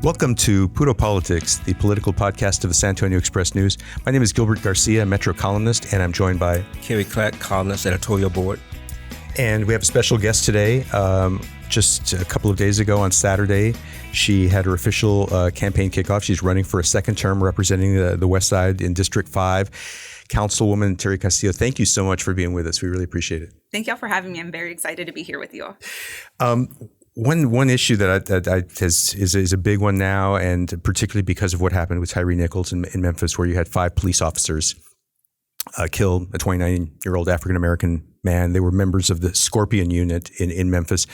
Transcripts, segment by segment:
Welcome to Puro Politics, the political podcast of the San Antonio Express News. My name is Gilbert Garcia, Metro columnist, and I'm joined by Kerry Clark, columnist, editorial board. And we have a special guest today. Just a couple of days ago on Saturday, she had her official campaign kickoff. She's running for a second term representing the West Side in District 5. Councilwoman Teri Castillo, thank you so much for being with us. We really appreciate it. Thank y'all for having me. I'm very excited to be here with you all. One issue that is a big one now, and particularly because of what happened with Teri Nichols in Memphis, where you had 5 police officers killed, a 29-year-old African-American man. They were members of the Scorpion unit in Memphis.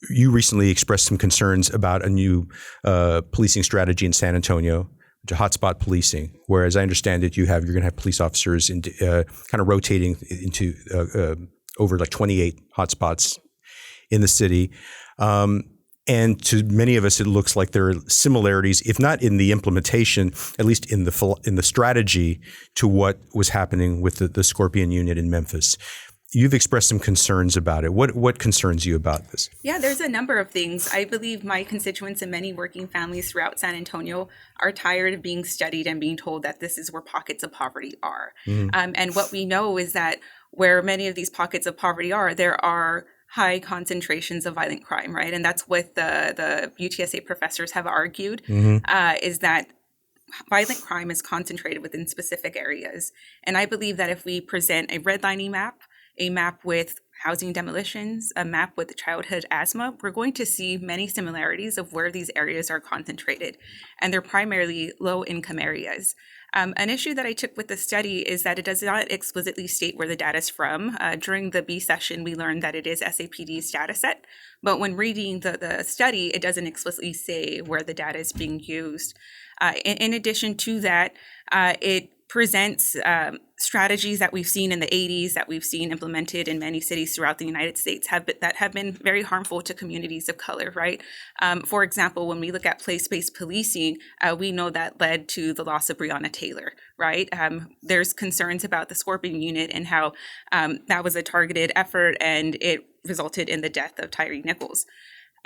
You recently expressed some concerns about a new policing strategy in San Antonio, to hotspot policing, where, as I understand it, you're going to have police officers kind of rotating into over like 28 hotspots in the city. And to many of us, it looks like there are similarities, if not in the implementation, at least in the strategy to what was happening with the Scorpion unit in Memphis. You've expressed some concerns about it. What concerns you about this? Yeah, there's a number of things. I believe my constituents and many working families throughout San Antonio are tired of being studied and being told that this is where pockets of poverty are. And what we know is that where many of these pockets of poverty are, there are high concentrations of violent crime, right? And that's what the UTSA professors have argued, is that violent crime is concentrated within specific areas. And I believe that if we present a redlining map, a map with housing demolitions, a map with childhood asthma, we're going to see many similarities of where these areas are concentrated. And they're primarily low-income areas. An issue that I took with the study is that it does not explicitly state where the data is from. During the B session, we learned that it is SAPD's data set. But when reading the study, it doesn't explicitly say where the data is being used. In addition to that, it presents strategies that we've seen in the 80s, that we've seen implemented in many cities throughout the United States that have been very harmful to communities of color, right? For example, when we look at place-based policing, we know that led to the loss of Breonna Taylor, right? There's concerns about the Scorpion unit and how that was a targeted effort and it resulted in the death of Teri Nichols.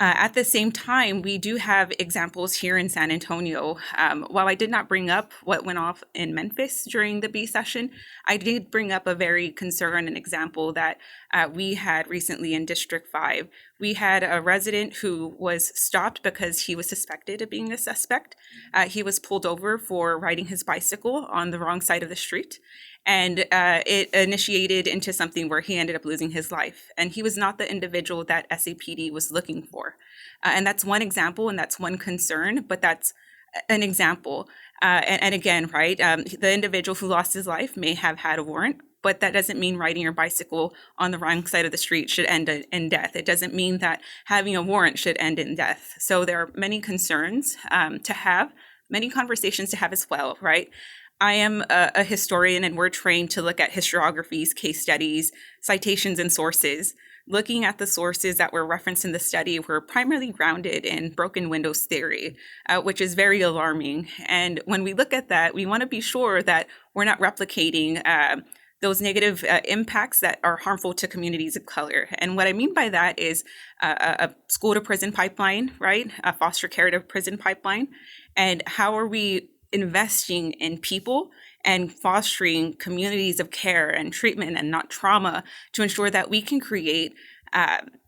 At the same time, we do have examples here in San Antonio. While I did not bring up what went off in Memphis during the B session, I did bring up a very concern and example that we had recently in District 5. We had a resident who was stopped because he was suspected of being a suspect. He was pulled over for riding his bicycle on the wrong side of the street. And it initiated into something where he ended up losing his life. And he was not the individual that SAPD was looking for. And that's one example, and that's one concern, but that's an example. And again, right, the individual who lost his life may have had a warrant, but that doesn't mean riding your bicycle on the wrong side of the street should end in death. It doesn't mean that having a warrant should end in death. So there are many concerns to have, many conversations to have as well, right? I am a historian, and we're trained to look at historiographies, case studies, citations, and sources. Looking at the sources that were referenced in the study were primarily grounded in broken windows theory, which is very alarming. And when we look at that, we want to be sure that we're not replicating those negative impacts that are harmful to communities of color. And what I mean by that is a school to prison pipeline, right? A foster care to prison pipeline. And how are we investing in people and fostering communities of care and treatment and not trauma to ensure that we can create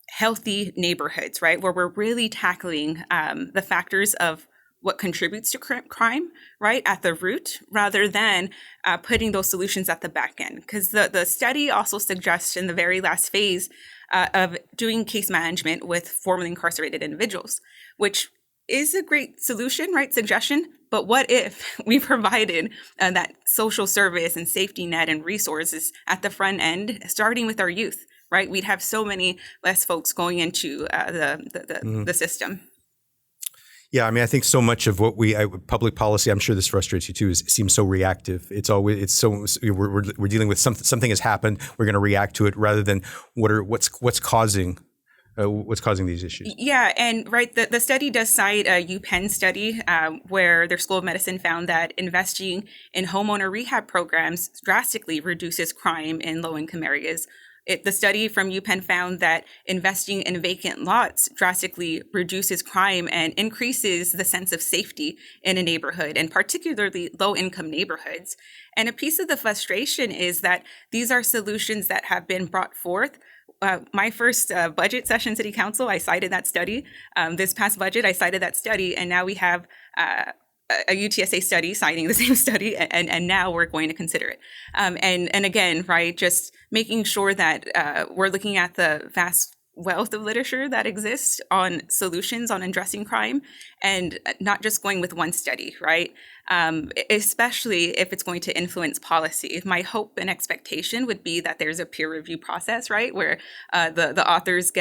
healthy neighborhoods, right? Where we're really tackling the factors of what contributes to crime, right, at the root, rather than putting those solutions at the back end. Because the study also suggests in the very last phase of doing case management with formerly incarcerated individuals, which is a great solution, right, suggestion. But what if we provided that social service and safety net and resources at the front end, starting with our youth, right? We'd have so many less folks going into the system. Yeah, I mean, I think so much of what public policy, I'm sure this frustrates you too, seems so reactive. We're dealing with something has happened, we're going to react to it rather than what's causing these issues. Yeah, and right, the study does cite a UPenn study where their School of Medicine found that investing in homeowner rehab programs drastically reduces crime in low-income areas. The study from UPenn found that investing in vacant lots drastically reduces crime and increases the sense of safety in a neighborhood, and particularly low-income neighborhoods. And a piece of the frustration is that these are solutions that have been brought forth. My first budget session, City Council, I cited that study. This past budget, I cited that study, and now we have a UTSA study citing the same study, and now we're going to consider it. And again, right, just making sure that we're looking at the vast wealth of literature that exists on solutions on addressing crime, and not just going with one study, right? Especially if it's going to influence policy. My hope and expectation would be that there's a peer review process, right, where the authors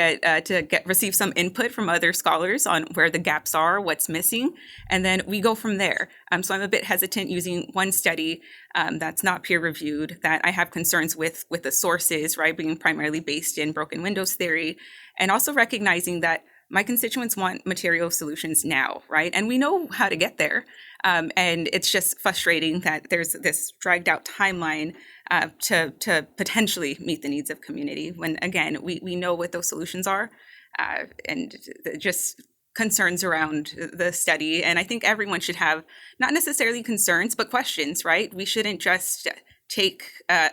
receive some input from other scholars on where the gaps are, what's missing, and then we go from there. So I'm a bit hesitant using one study that's not peer reviewed, that I have concerns with the sources, right, being primarily based in broken windows theory, and also recognizing that my constituents want material solutions now, right? And we know how to get there. And it's just frustrating that there's this dragged out timeline to potentially meet the needs of community when, again, we know what those solutions are, and just concerns around the study. And I think everyone should have not necessarily concerns, but questions, right? We shouldn't just take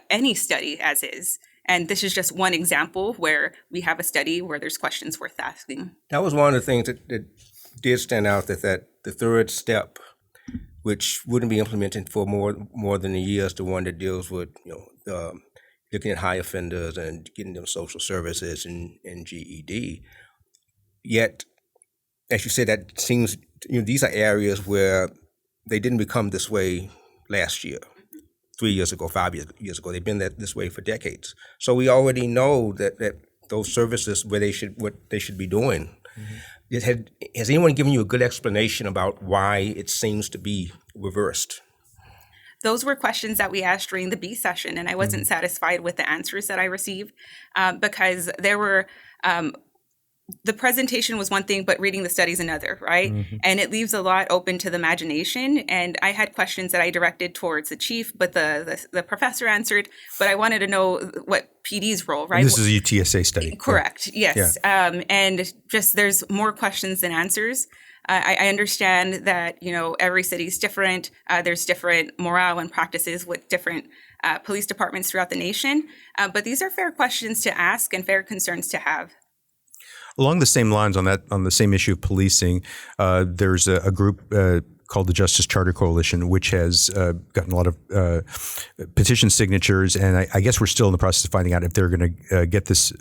any study as is. And this is just one example where we have a study where there's questions worth asking. That was one of the things that did stand out, that the third step, which wouldn't be implemented for more than a year, is the one that deals with looking at high offenders and getting them social services and GED. Yet, as you said, that seems these are areas where they didn't become this way last year, 3 years ago, 5 years ago. They've been this way for decades. So we already know that those services what they should be doing. Mm-hmm. Has anyone given you a good explanation about why it seems to be reversed? Those were questions that we asked during the B session, and I wasn't satisfied with the answers that I received because there were the presentation was one thing, but reading the study is another, right? Mm-hmm. And it leaves a lot open to the imagination. And I had questions that I directed towards the chief, but the professor answered. But I wanted to know what PD's role, right? And this is a UTSA study. Correct. Yes. Yeah. And just there's more questions than answers. I understand that, every city is different. There's different morale and practices with different police departments throughout the nation. But these are fair questions to ask and fair concerns to have. Along the same lines, on the same issue of policing, there's a group called the Justice Charter Coalition, which has gotten a lot of petition signatures, and I guess we're still in the process of finding out if they're going to get this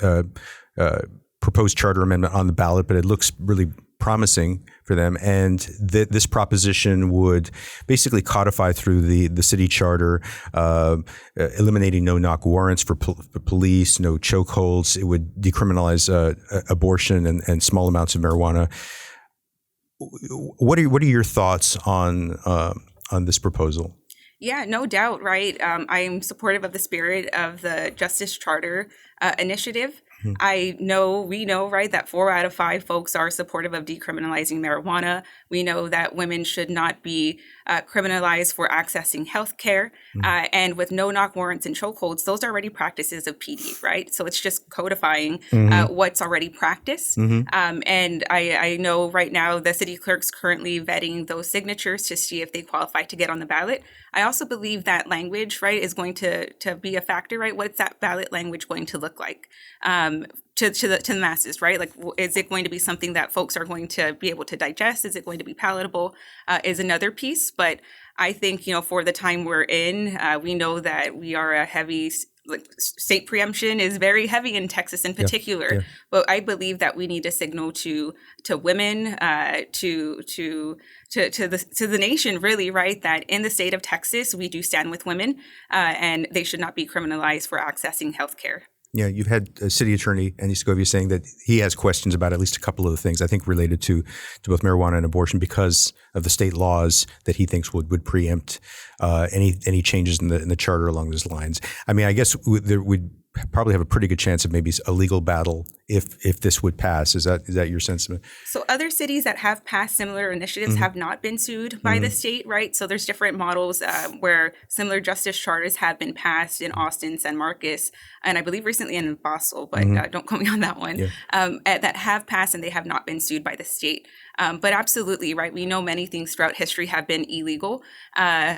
proposed charter amendment on the ballot. But it looks really promising for them, and this proposition would basically codify through the city charter, eliminating no-knock warrants for police, no chokeholds. It would decriminalize abortion and small amounts of marijuana. What are your thoughts on this proposal? Yeah, no doubt, right? I am supportive of the spirit of the Justice Charter initiative. Mm-hmm. We know, right, that 4 out of 5 folks are supportive of decriminalizing marijuana. We know that women should not be criminalized for accessing health care. Mm-hmm. And with no-knock warrants and chokeholds, those are already practices of PD, right? So it's just codifying what's already practiced. Mm-hmm. And I know right now the city clerk's currently vetting those signatures to see if they qualify to get on the ballot. I also believe that language, right, is going to be a factor, right? What's that ballot language going to look like to the masses, right? Like, is it going to be something that folks are going to be able to digest? Is it going to be palatable? Is another piece. But I think, for the time we're in, we know that we are a heavy, state preemption is very heavy in Texas in particular. Yeah. But I believe that we need to signal to women, to the nation, really, right, that in the state of Texas, we do stand with women, and they should not be criminalized for accessing health care. Yeah, you've had City Attorney Andy Segovia saying that he has questions about at least a couple of the things, I think, related to both marijuana and abortion because of the state laws that he thinks would preempt any changes in the charter along those lines. I mean, I guess we'd probably have a pretty good chance of maybe a legal battle if this would pass. Is that your sentiment? So other cities that have passed similar initiatives have not been sued by the state, right? So there's different models where similar justice charters have been passed in Austin, San Marcos, and I believe recently in Basel, but don't quote me on that one, that have passed and they have not been sued by the state. But absolutely, right, we know many things throughout history have been illegal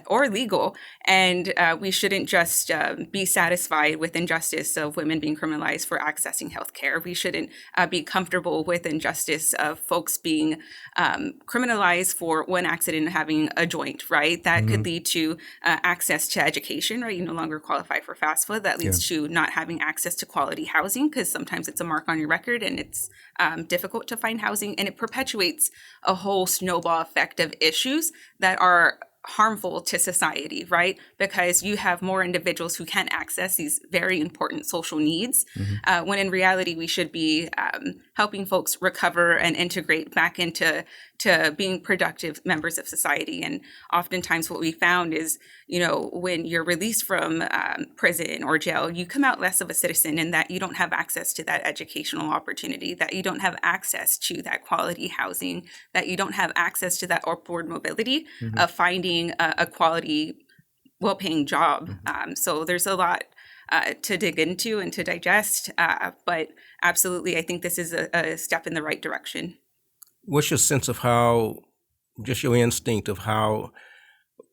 or legal, and we shouldn't just be satisfied with injustice of women being criminalized for accessing health care. We shouldn't be comfortable with injustice of folks being criminalized for one accident having a joint, right? That could lead to access to education, right? You no longer qualify for FAFSA. That leads to not having access to quality housing because sometimes it's a mark on your record and it's difficult to find housing. And it perpetuates a whole snowball effect of issues that are harmful to society, right? Because you have more individuals who can't access these very important social needs, when in reality we should be helping folks recover and integrate back into being productive members of society. And oftentimes what we found is, when you're released from prison or jail, you come out less of a citizen in that you don't have access to that educational opportunity, that you don't have access to that quality housing, that you don't have access to that upward mobility of finding a quality, well-paying job. So there's a lot to dig into and to digest, but absolutely, I think this is a step in the right direction. What's your sense of just your instinct of how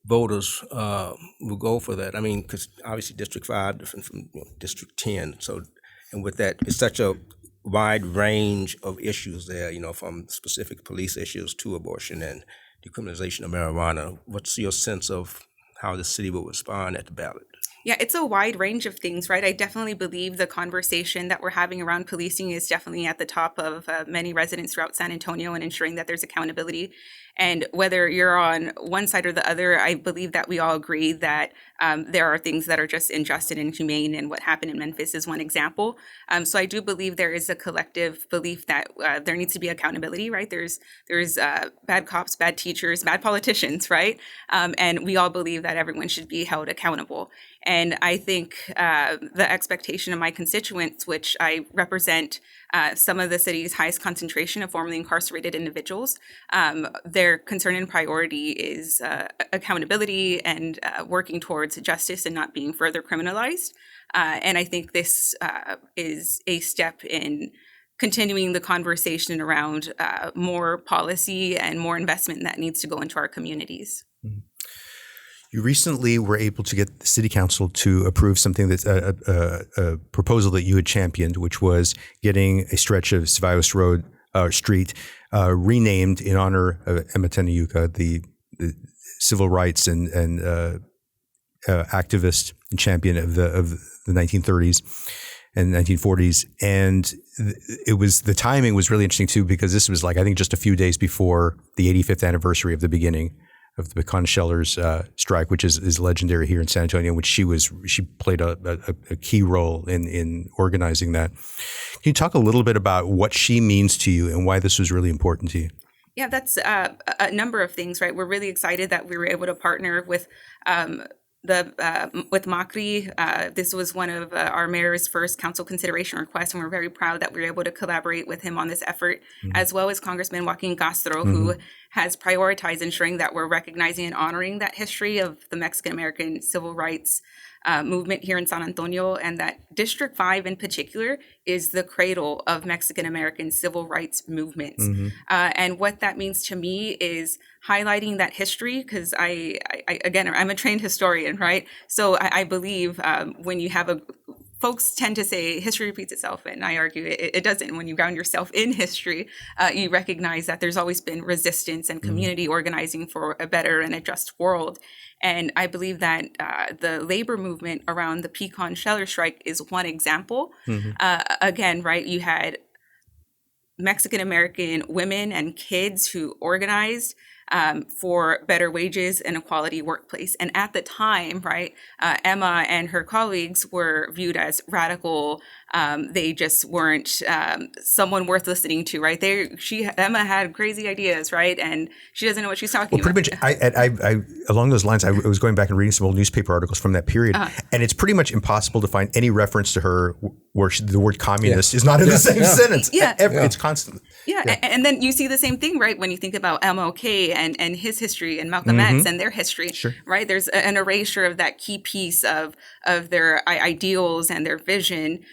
voters will go for that? I mean, because obviously District 5 different from District 10. So, and with that, it's such a wide range of issues there, from specific police issues to abortion and decriminalization of marijuana. What's your sense of how the city will respond at the ballot? Yeah, it's a wide range of things, right? I definitely believe the conversation that we're having around policing is definitely at the top of many residents throughout San Antonio and ensuring that there's accountability. And whether you're on one side or the other, I believe that we all agree that there are things that are just unjust and inhumane, and what happened in Memphis is one example. So I do believe there is a collective belief that there needs to be accountability, right? There's bad cops, bad teachers, bad politicians, right? And we all believe that everyone should be held accountable. And I think the expectation of my constituents, which I represent some of the city's highest concentration of formerly incarcerated individuals, their concern and priority is accountability and working towards justice and not being further criminalized. And I think this is a step in continuing the conversation around more policy and more investment that needs to go into our communities. You recently were able to get the city council to approve something that's a proposal that you had championed, which was getting a stretch of Ceballos Street renamed in honor of Emma Tenayuca, the civil rights and activist and champion of the 1930s and 1940s. And the timing was really interesting too, because this was I think just a few days before the 85th anniversary of the beginning of the pecan shellers strike, which is legendary here in San Antonio, which she played a key role in organizing that. Can you talk a little bit about what she means to you and why this was really important to you? Yeah, that's a number of things, right? We're really excited that we were able to partner with with Macri. This was one of our mayor's first council consideration requests, and we're very proud that we were able to collaborate with him on this effort, as well as Congressman Joaquin Castro, who has prioritized ensuring that we're recognizing and honoring that history of the Mexican-American civil rights movement here in San Antonio, and that District 5 in particular is the cradle of Mexican-American civil rights movements. And what that means to me is highlighting that history, because again, I'm a trained historian, right? So I believe when you have folks tend to say history repeats itself, and I argue it doesn't. When you ground yourself in history, you recognize that there's always been resistance and community organizing for a better and a just world. And I believe that the labor movement around the pecan sheller strike is one example. Again, right, you had Mexican-American women and kids who organized for better wages and a quality workplace. And at the time, right, Emma and her colleagues were viewed as radical. They just weren't someone worth listening to, right? Emma had crazy ideas, right, and she doesn't know what she's talking about. Pretty much, I along those lines, I was going back and reading some old newspaper articles from that period, and it's pretty much impossible to find any reference to her where the word communist is not in the same sentence. It's constant. And then you see the same thing, right, when you think about MLK and his history and Malcolm X and their history, right? There's an erasure of that key piece of their ideals and their vision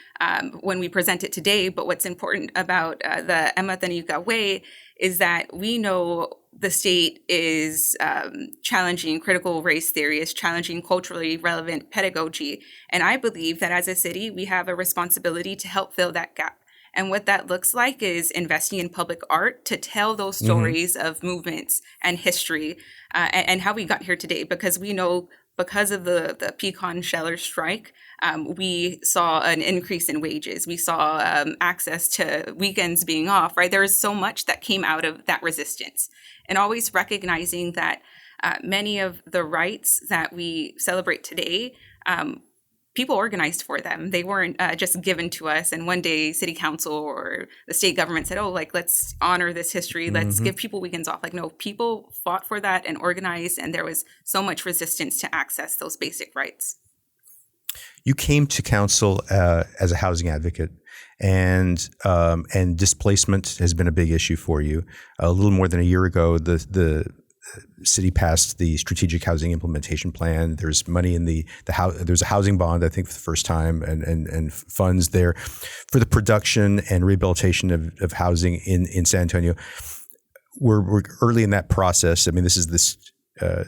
when we present it today. But what's important about the Emma Taniuka way is that we know the state is challenging critical race theory, is challenging culturally relevant pedagogy. And I believe that as a city, we have a responsibility to help fill that gap. And what that looks like is investing in public art to tell those stories of movements and history and how we got here today. Because we know because of the pecan sheller strike, we saw an increase in wages. We saw access to weekends being off, right? There is so much that came out of that resistance. And always recognizing that many of the rights that we celebrate today, people organized for them. They weren't just given to us. And one day city council or the state government said, let's honor this history. Let's give people weekends off. No, people fought for that and organized. And there was so much resistance to access those basic rights. You came to council as a housing advocate, and displacement has been a big issue for you. A little more than a year ago, the city passed the strategic housing implementation plan. There's money in the house. There's a housing bond, I think, for the first time, and funds there for the production and rehabilitation of housing in San Antonio. We're early in that process. I mean, this is this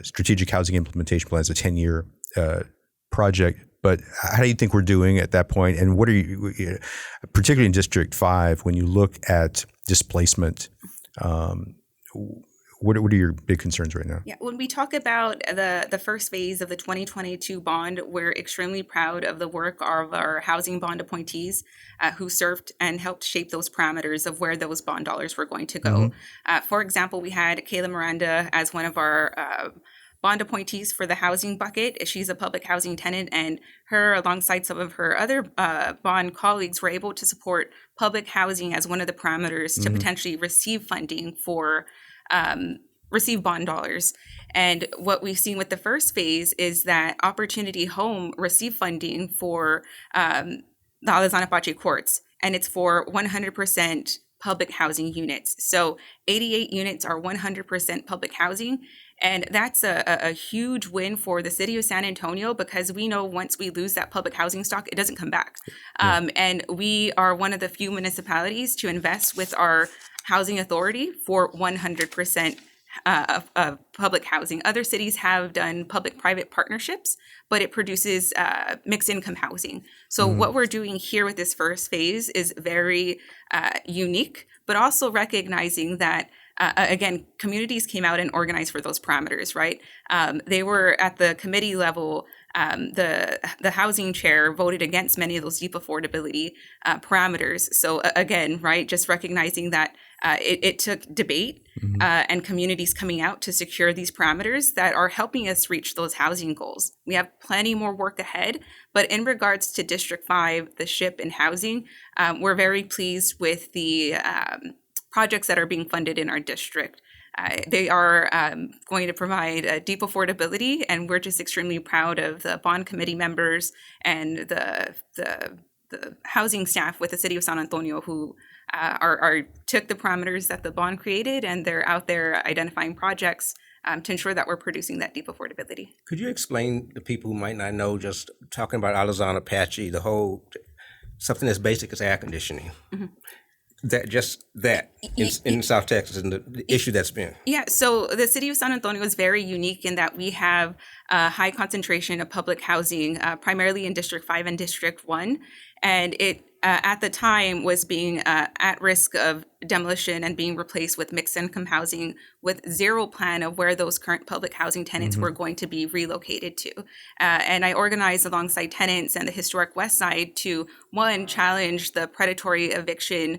strategic housing implementation plan is a 10-year project. But how do you think we're doing at that point? And what are you, particularly in District 5, when you look at displacement, what are your big concerns right now? Yeah, when we talk about the first phase of the 2022 bond, we're extremely proud of the work of our housing bond appointees who served and helped shape those parameters of where those bond dollars were going to go. For example, we had Kayla Miranda as one of our bond appointees for the housing bucket. She's a public housing tenant, and her, alongside some of her other bond colleagues, were able to support public housing as one of the parameters to potentially receive funding for receive bond dollars. And what we've seen with the first phase is that Opportunity Home received funding for the Alazan Apache courts, and it's for 100% public housing units. So 88 units are 100% public housing. And that's a huge win for the city of San Antonio, because we know once we lose that public housing stock, it doesn't come back. And we are one of the few municipalities to invest with our housing authority for 100% of public housing. Other cities have done public-private partnerships, but it produces mixed income housing. So what we're doing here with this first phase is very unique, but also recognizing that again, communities came out and organized for those parameters, right? They were at the committee level. The housing chair voted against many of those deep affordability parameters. So again, right, just recognizing that it took debate and communities coming out to secure these parameters that are helping us reach those housing goals. We have plenty more work ahead, but in regards to District 5, the SHIP and housing, we're very pleased with the projects that are being funded in our district. They are going to provide deep affordability, and we're just extremely proud of the bond committee members and the housing staff with the city of San Antonio who took the parameters that the bond created, and they're out there identifying projects to ensure that we're producing that deep affordability. Could you explain to people who might not know, just talking about Alazan Apache, the whole, something as basic as air conditioning? That in South Texas, and the issue that's been. Yeah, so the city of San Antonio is very unique in that we have a high concentration of public housing, primarily in District 5 and District 1. And it, at the time, was being at risk of demolition and being replaced with mixed income housing with zero plan of where those current public housing tenants were going to be relocated to. And I organized alongside tenants and the historic West Side to, one, challenge the predatory eviction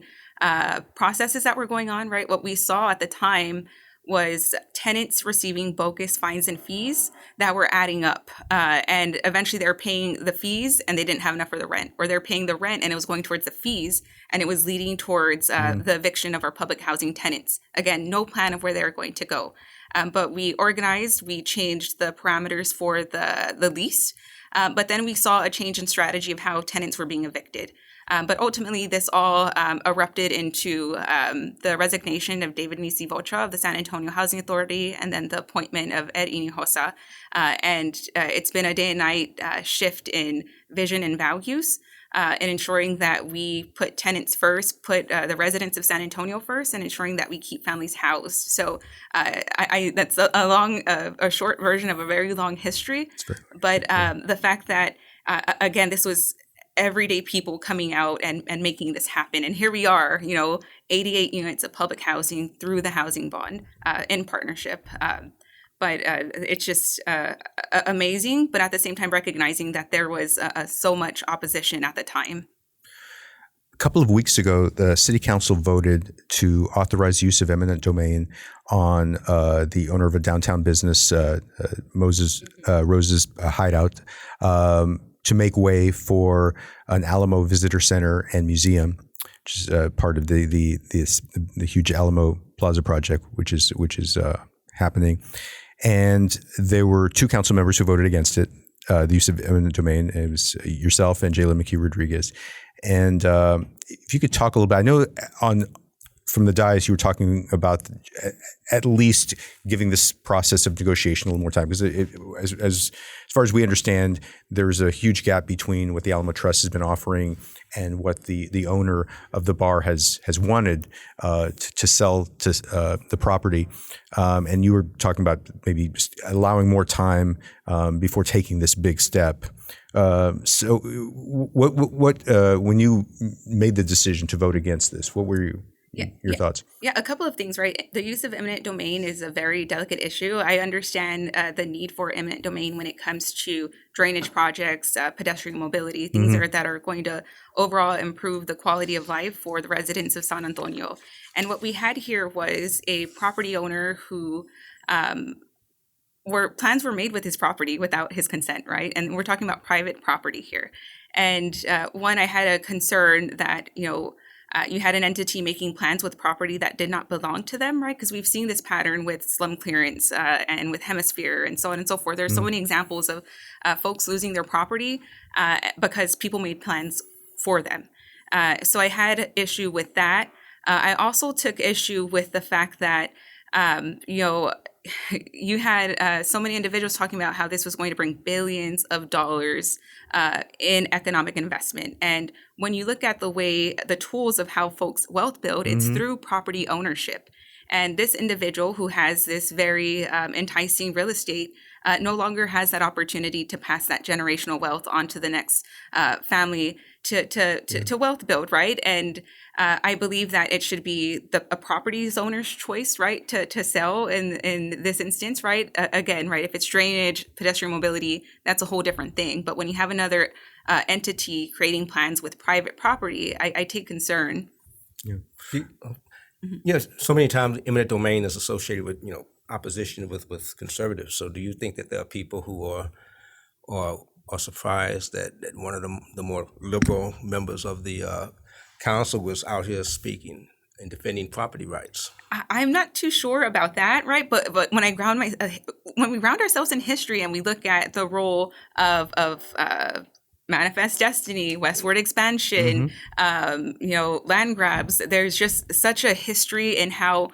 processes that were going on, right? What we saw at the time was tenants receiving bogus fines and fees that were adding up. And eventually they're paying the fees and they didn't have enough for the rent, or they're paying the rent and it was going towards the fees and it was leading towards the eviction of our public housing tenants. Again, no plan of where they're going to go. But we organized, we changed the parameters for the lease. But then we saw a change in strategy of how tenants were being evicted. But ultimately, this all erupted into the resignation of David Nisi Vocha of the San Antonio Housing Authority, and then the appointment of Ed Hinojosa. And it's been a day and night shift in vision and values, and ensuring that we put tenants first, put the residents of San Antonio first, and ensuring that we keep families housed. So that's a short version of a very long history. But the fact that, again, this was everyday people coming out and making this happen. And here we are, 88 units of public housing through the housing bond in partnership. But it's just amazing, but at the same time recognizing that there was so much opposition at the time. A couple of weeks ago, the city council voted to authorize use of eminent domain on the owner of a downtown business, Rose's Hideout, to make way for an Alamo Visitor Center and Museum, which is part of the huge Alamo Plaza project, which is happening. And there were two council members who voted against it, the use of eminent domain. It was yourself and Jayla McKee Rodriguez. And if you could talk a little bit, I know from the dais you were talking about at least giving this process of negotiation a little more time, because as far as we understand, there's a huge gap between what the Alamo Trust has been offering and what the owner of the bar has wanted to sell to the property. And you were talking about maybe just allowing more time before taking this big step. So what when you made the decision to vote against this, what were your thoughts? Yeah, a couple of things, right? The use of eminent domain is a very delicate issue. I understand the need for eminent domain when it comes to drainage projects, pedestrian mobility, things that are going to overall improve the quality of life for the residents of San Antonio. And what we had here was a property owner who plans were made with his property without his consent, right? And we're talking about private property here. And I had a concern that, you had an entity making plans with property that did not belong to them, right? Because we've seen this pattern with slum clearance and with Hemisphere and so on and so forth. There's so many examples of folks losing their property because people made plans for them. So I had issue with that. I also took issue with the fact that, you had so many individuals talking about how this was going to bring billions of dollars in economic investment. And when you look at the tools of how folks wealth build, it's through property ownership. And this individual who has this very enticing real estate no longer has that opportunity to pass that generational wealth on to the next family to wealth build, right? And I believe that it should be a property owner's choice, right, to sell in this instance, right? Again, right, if it's drainage, pedestrian mobility, that's a whole different thing. But when you have another entity creating plans with private property, I take concern. Yeah. Yes, so many times eminent domain is associated with opposition with conservatives. So do you think that there are people who are surprised that one of the more liberal members of the council was out here speaking and defending property rights? I'm not too sure about that, right? But when when we ground ourselves in history and we look at the role of Manifest Destiny, westward expansion, land grabs, there's just such a history in how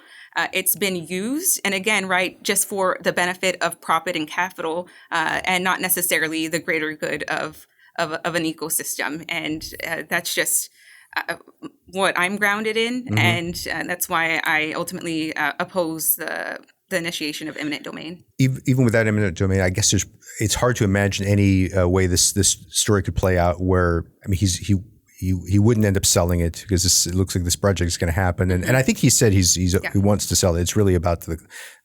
it's been used. And again, right, just for the benefit of profit and capital and not necessarily the greater good of an ecosystem. And that's just what I'm grounded in. And that's why I ultimately oppose the initiation of eminent domain. Even with that eminent domain, I guess it's hard to imagine any way this story could play out where, I mean, he wouldn't end up selling it because it looks like this project is going to happen. And I think he said he wants to sell it. It's really about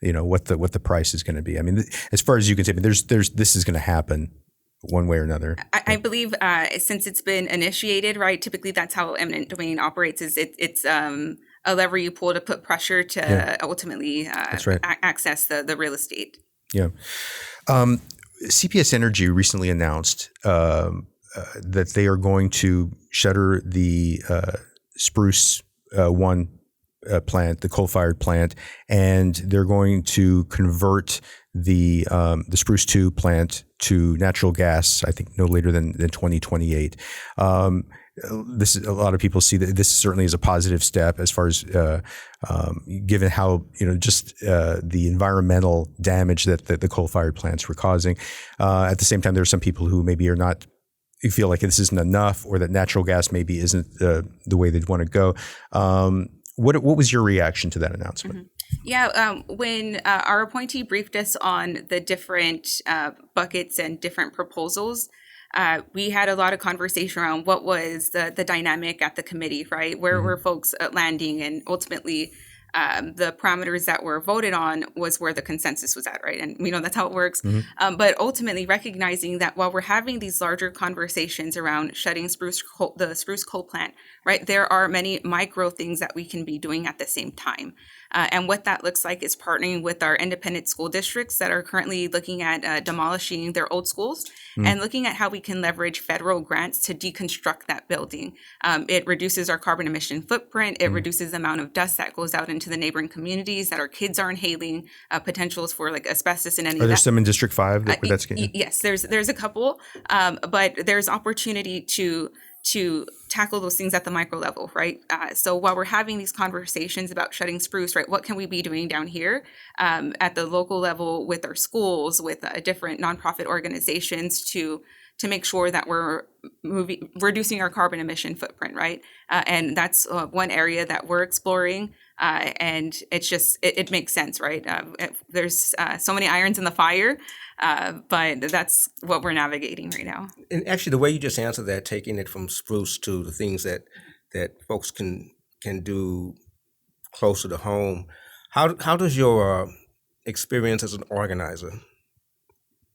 what the price is going to be. I mean, as far as you can say, this is going to happen one way or another. I believe since it's been initiated, right, typically that's how eminent domain operates, is it's a a lever you pull to put pressure to ultimately That's right. access the real estate. Yeah. CPS Energy recently announced that they are going to shutter the Spruce 1 plant, the coal-fired plant, and they're going to convert the Spruce 2 plant to natural gas, I think no later than 2028. This is, a lot of people see that this certainly is a positive step as far as given how just the environmental damage that the coal-fired plants were causing. At the same time, there are some people who maybe are not feel like this isn't enough, or that natural gas maybe isn't the way they'd want to go. What was your reaction to that announcement? Mm-hmm. Yeah, when our appointee briefed us on the different buckets and different proposals, we had a lot of conversation around what was the dynamic at the committee, right? Where were folks landing, and ultimately the parameters that were voted on was where the consensus was at, right? And we know that's how it works. But ultimately recognizing that while we're having these larger conversations around shutting the spruce coal plant, right, there are many micro things that we can be doing at the same time. And what that looks like is partnering with our independent school districts that are currently looking at demolishing their old schools and looking at how we can leverage federal grants to deconstruct that building. It reduces our carbon emission footprint. It reduces the amount of dust that goes out into the neighboring communities that our kids are inhaling, potentials for like asbestos and any of that. Are there some in District 5 that's Yes, there's a couple, but there's opportunity to tackle those things at the micro level, right? So while we're having these conversations about shutting spruce, right, what can we be doing down here at the local level with our schools, with different nonprofit organizations to make sure that we're reducing our carbon emission footprint, right? And that's one area that we're exploring. And it's just, it makes sense, right? There's so many irons in the fire, but that's what we're navigating right now. And actually, the way you just answered that, taking it from spruce to the things that folks can do closer to home, how does your experience as an organizer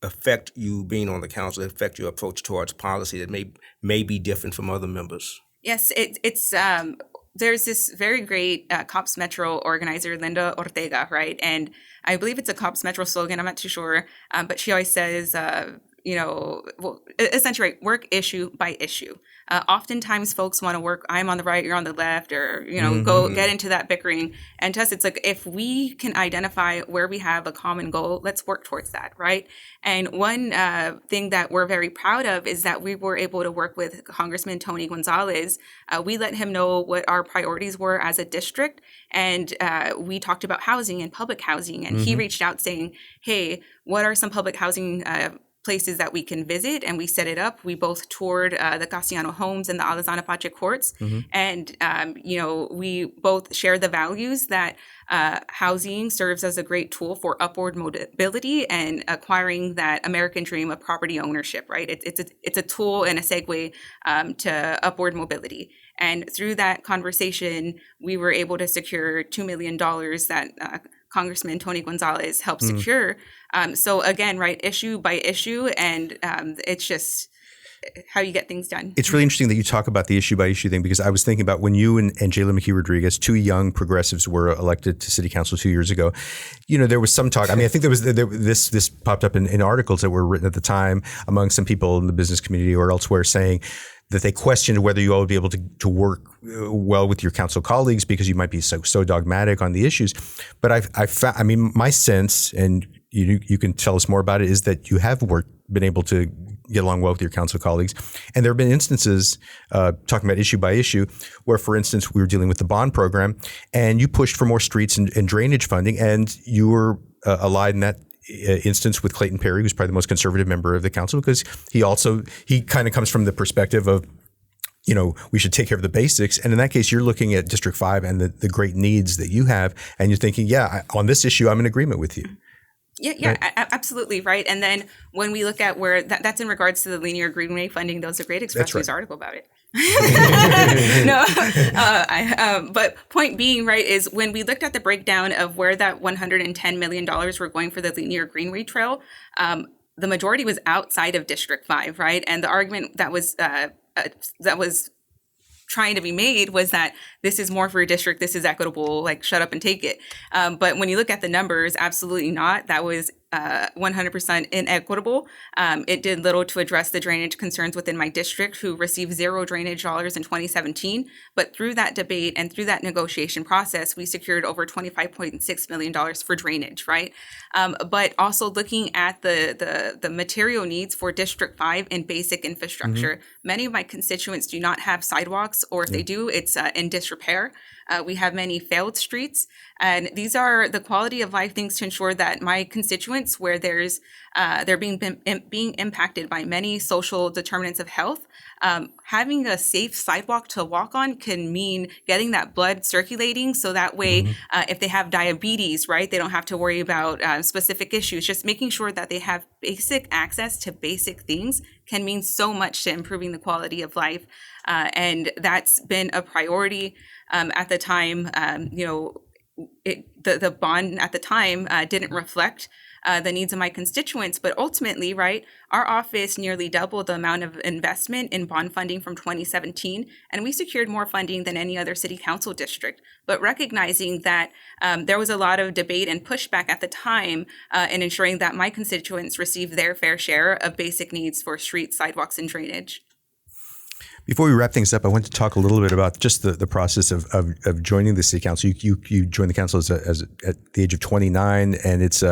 affect you being on the council, affect your approach towards policy that may be different from other members? Yes, it's there's this very great COPS Metro organizer, Linda Ortega, right? And I believe it's a COPS Metro slogan. I'm not too sure, but she always says, essentially, right, work issue by issue. Oftentimes folks want to work, I'm on the right, you're on the left, or, go get into that bickering. And to us, it's like, if we can identify where we have a common goal, let's work towards that, right? And one thing that we're very proud of is that we were able to work with Congressman Tony Gonzalez. We let him know what our priorities were as a district. And we talked about housing and public housing. And he reached out saying, hey, what are some public housing places that we can visit? And we set it up. We both toured the Castellano homes and the Alazana Pache courts. And, we both share the values that housing serves as a great tool for upward mobility and acquiring that American dream of property ownership, right? It's a tool and a segue to upward mobility. And through that conversation, we were able to secure $2 million that Congressman Tony Gonzalez helped secure. So again, right, issue by issue, and it's just how you get things done. It's really interesting that you talk about the issue by issue thing, because I was thinking about when you and Jayla McKee Rodriguez, two young progressives, were elected to city council 2 years ago. There was some talk. I mean, I think this popped up in articles that were written at the time among some people in the business community or elsewhere, saying that they questioned whether you all would be able to work well with your council colleagues because you might be so dogmatic on the issues. But I found, I mean, my sense, and you can tell us more about it, is that you have been able to get along well with your council colleagues. And there have been instances, talking about issue by issue, where, for instance, we were dealing with the bond program and you pushed for more streets and drainage funding, and you were allied in that instance with Clayton Perry, who's probably the most conservative member of the council, because he kind of comes from the perspective of, we should take care of the basics. And in that case, you're looking at District 5 and the great needs that you have, and you're thinking, on this issue, I'm in agreement with you. Yeah, Right. Absolutely, right. And then when we look at where that's in regards to the linear greenway funding, that was a great Express News article about it. But point being, right, is when we looked at the breakdown of where that $110 million were going for the linear greenway trail, the majority was outside of District 5, right? And the argument that was trying to be made was that this is more for your district, this is equitable, like shut up and take it. But when you look at the numbers, absolutely not. That was 100% inequitable. It did little to address the drainage concerns within my district, who received zero drainage dollars in 2017. But through that debate and through that negotiation process, we secured over $25.6 million for drainage, right? But also looking at the material needs for District 5 and basic infrastructure. Many of my constituents do not have sidewalks, or if they do, it's in disrepair. We have many failed streets, and these are the quality of life things to ensure that my constituents, where they're being impacted by many social determinants of health, having a safe sidewalk to walk on can mean getting that blood circulating, so that way, if they have diabetes, right, they don't have to worry about specific issues. Just making sure that they have basic access to basic things can mean so much to improving the quality of life, and that's been a priority. At the time, the bond at the time didn't reflect the needs of my constituents, but ultimately, right, our office nearly doubled the amount of investment in bond funding from 2017, and we secured more funding than any other city council district. But recognizing that there was a lot of debate and pushback at the time in ensuring that my constituents received their fair share of basic needs for streets, sidewalks, and drainage. Before we wrap things up, I want to talk a little bit about just the process of joining the city council. You joined the council as at the age of 29, and it's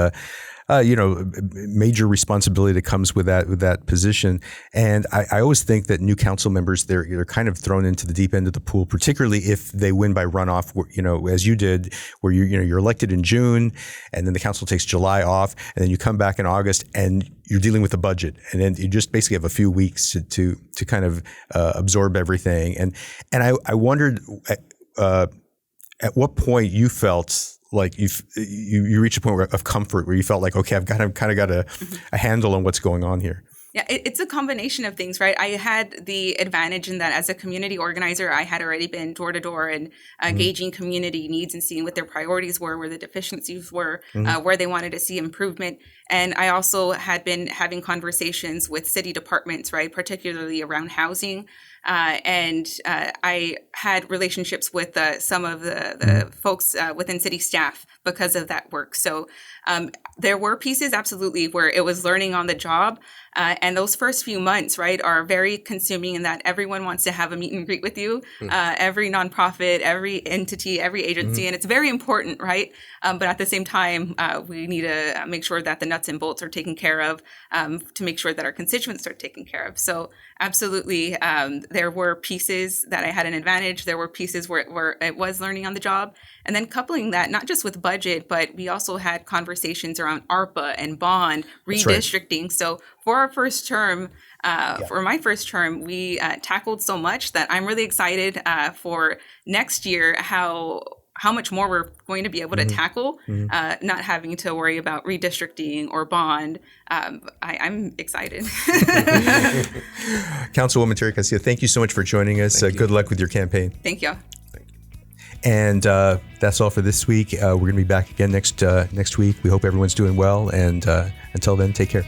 major responsibility that comes with that position. And I always think that new council members, they're kind of thrown into the deep end of the pool, particularly if they win by runoff, as you did, where you're elected in June, and then the council takes July off, and then you come back in August, and you're dealing with a budget, and then you just basically have a few weeks to kind of absorb everything. And I wondered at what point you felt like you reached a point of comfort where you felt like, okay, I've kind of got a handle on what's going on here. Yeah, it's a combination of things, right? I had the advantage in that as a community organizer, I had already been door to door and gauging community needs and seeing what their priorities were, where the deficiencies were, where they wanted to see improvement. And I also had been having conversations with city departments, right, particularly around housing. And I had relationships with some of the folks within city staff because of that work. So there were pieces, absolutely, where it was learning on the job. And those first few months, right, are very consuming in that everyone wants to have a meet and greet with you, every nonprofit, every entity, every agency. And it's very important, right? But at the same time, we need to make sure that the nuts and bolts are taken care of to make sure that our constituents are taken care of. So absolutely, there were pieces that I had an advantage. There were pieces where it was learning on the job. And then coupling that, not just with budget, but we also had conversations around ARPA and bond, redistricting. Right. So for our first term, for my first term, we tackled so much that I'm really excited for next year how much more we're going to be able to tackle, not having to worry about redistricting or bond. I'm excited. Councilwoman Teri Castillo, thank you so much for joining us. Good luck with your campaign. Thank you. And that's all for this week. We're going to be back again next week. We hope everyone's doing well. And until then, take care.